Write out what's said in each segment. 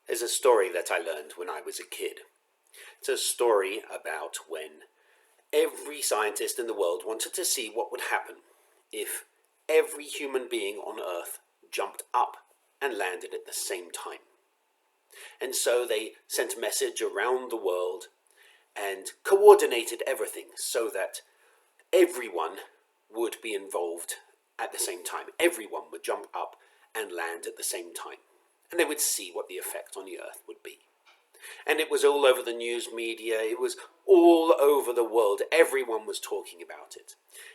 There's a story that I learned when I was a kid. It's a story about when every scientist in the world wanted to see what would happen if every human being on Earth jumped up and landed at the same time. And so they sent a message around the world and coordinated everything so that everyone would be involved at the same time. Everyone would jump up and land at the same time. And they would see what the effect on the Earth would be. And it was all over the news media, it was all over the world, everyone was talking about it.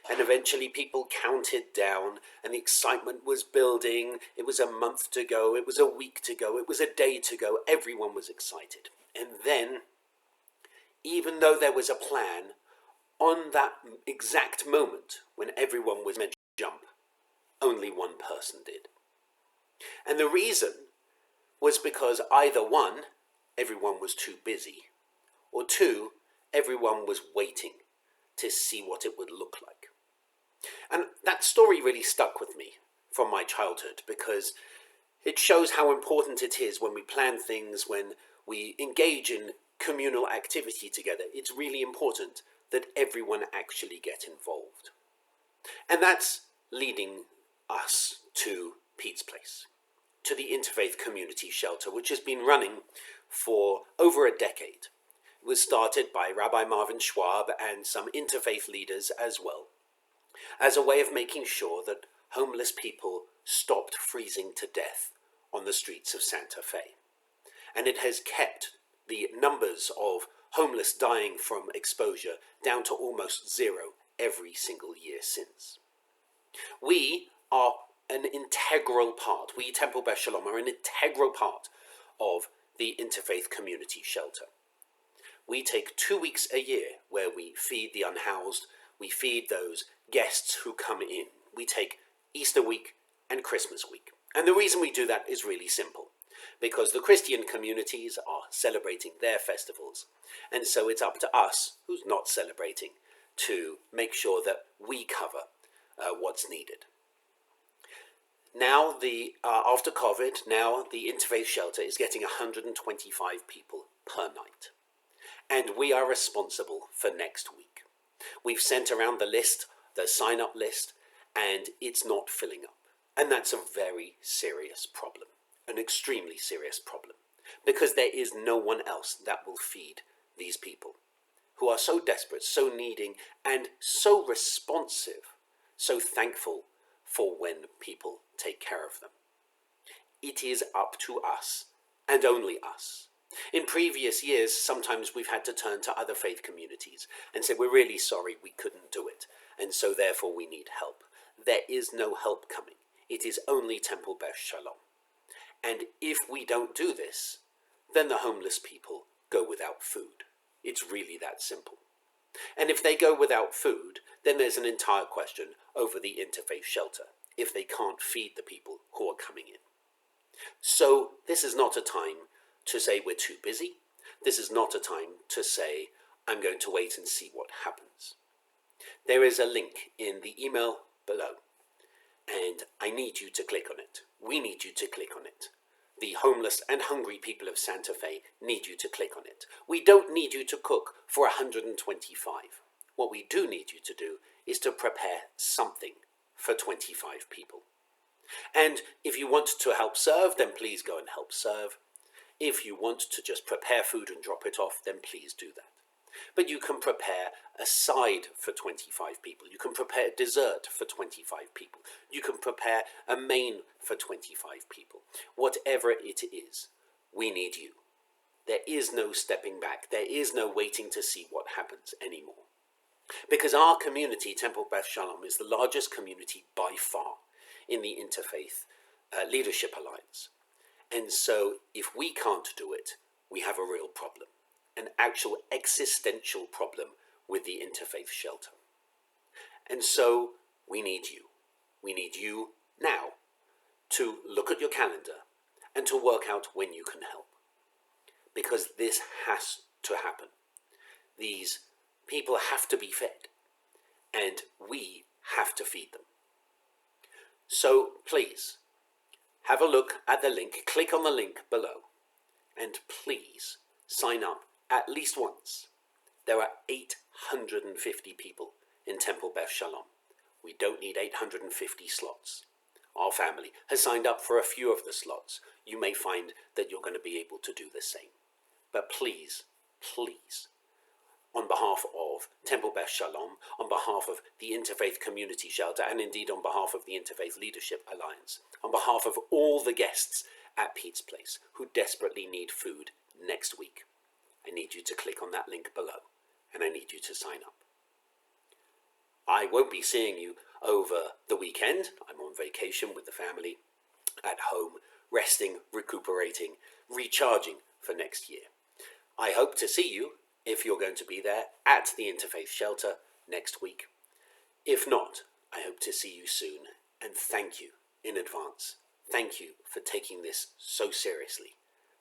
And eventually people counted down, and the excitement was building. It was a month to go, it was a week to go, it was a day to go, everyone was excited. And then, even though there was a plan, on that exact moment when everyone was meant to jump, only one person did. And the reason was because either one, everyone was too busy, or two, everyone was waiting to see what it would look like. And that story really stuck with me from my childhood because it shows how important it is when we plan things, when we engage in communal activity together. It's really important that everyone actually get involved. And that's leading us to Pete's Place, to the Interfaith Community Shelter, which has been running for over a decade. It was started by Rabbi Marvin Schwab and some interfaith leaders as well, as a way of making sure that homeless people stopped freezing to death on the streets of Santa Fe. And it has kept the numbers of homeless dying from exposure down to almost zero every single year since. We are an integral part, we Temple Beth Shalom are an integral part of the Interfaith Community Shelter. We take 2 weeks a year where we feed the unhoused, we feed those guests who come in. We take Easter week and Christmas week. And the reason we do that is really simple, because the Christian communities are celebrating their festivals, and so it's up to us, who's not celebrating, to make sure that we cover what's needed. Now, after COVID, now the Interfaith Shelter is getting 125 people per night. And we are responsible for next week. We've sent around the list, the sign-up list, and it's not filling up. And that's a very serious problem, an extremely serious problem, because there is no one else that will feed these people who are so desperate, so needing, and so responsive, so thankful for when people take care of them. It is up to us, and only us. In previous years, sometimes we've had to turn to other faith communities and say, we're really sorry we couldn't do it, and so therefore we need help. There is no help coming. It is only Temple Beth Shalom. And if we don't do this, then the homeless people go without food. It's really that simple. And if they go without food, then there's an entire question over the interfaith shelter, if they can't feed the people who are coming in. So this is not a time to say we're too busy. This is not a time to say, I'm going to wait and see what happens. There is a link in the email below, and I need you to click on it. We need you to click on it. The homeless and hungry people of Santa Fe need you to click on it. We don't need you to cook for 125. What we do need you to do is to prepare something for 25 people. And if you want to help serve, then please go and help serve. If you want to just prepare food and drop it off, then please do that. But you can prepare a side for 25 people. You can prepare dessert for 25 people. You can prepare a main for 25 people. Whatever it is, we need you. There is no stepping back. There is no waiting to see what happens anymore. Because our community, Temple Beth Shalom, is the largest community by far in the Interfaith Leadership Alliance. And so if we can't do it, we have a real problem. An actual existential problem with the interfaith shelter. And so we need you. We need you now to look at your calendar and to work out when you can help. Because this has to happen. These people have to be fed, and we have to feed them. So please, have a look at the link, click on the link below, And please sign up at least once. There are 850 people in Temple Beth Shalom. We don't need 850 slots. Our family has signed up for a few of the slots. You may find that you're going to be able to do the same. But please, please, on behalf of Temple Beth Shalom, on behalf of the Interfaith Community Shelter, and indeed on behalf of the Interfaith Leadership Alliance, on behalf of all the guests at Pete's Place who desperately need food next week, I need you to click on that link below, and I need you to sign up. I won't be seeing you over the weekend. I'm on vacation with the family, at home, resting, recuperating, recharging for next year. I hope to see you, if you're going to be there, at the Interfaith Shelter next week. If not, I hope to see you soon, and thank you in advance. Thank you for taking this so seriously,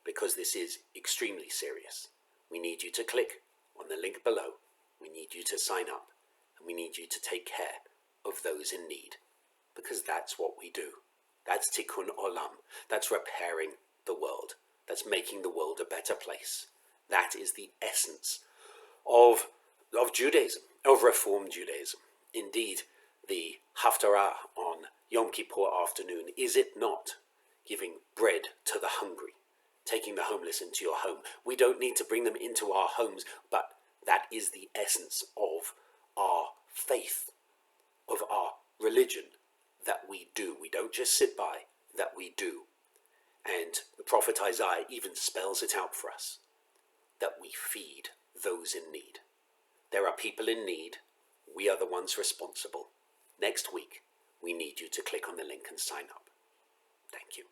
because this is extremely serious. We need you to click on the link below. We need you to sign up, and we need you to take care of those in need, because that's what we do. That's tikkun olam. That's repairing the world. That's making the world a better place. That is the essence of Judaism, of Reform Judaism. Indeed, the Haftarah on Yom Kippur afternoon, is it not giving bread to the hungry, taking the homeless into your home? We don't need to bring them into our homes, but that is the essence of our faith, of our religion, that we do. We don't just sit by, that we do. And the prophet Isaiah even spells it out for us, that we feed those in need. There are people in need. We are the ones responsible. Next week, we need you to click on the link and sign up. Thank you.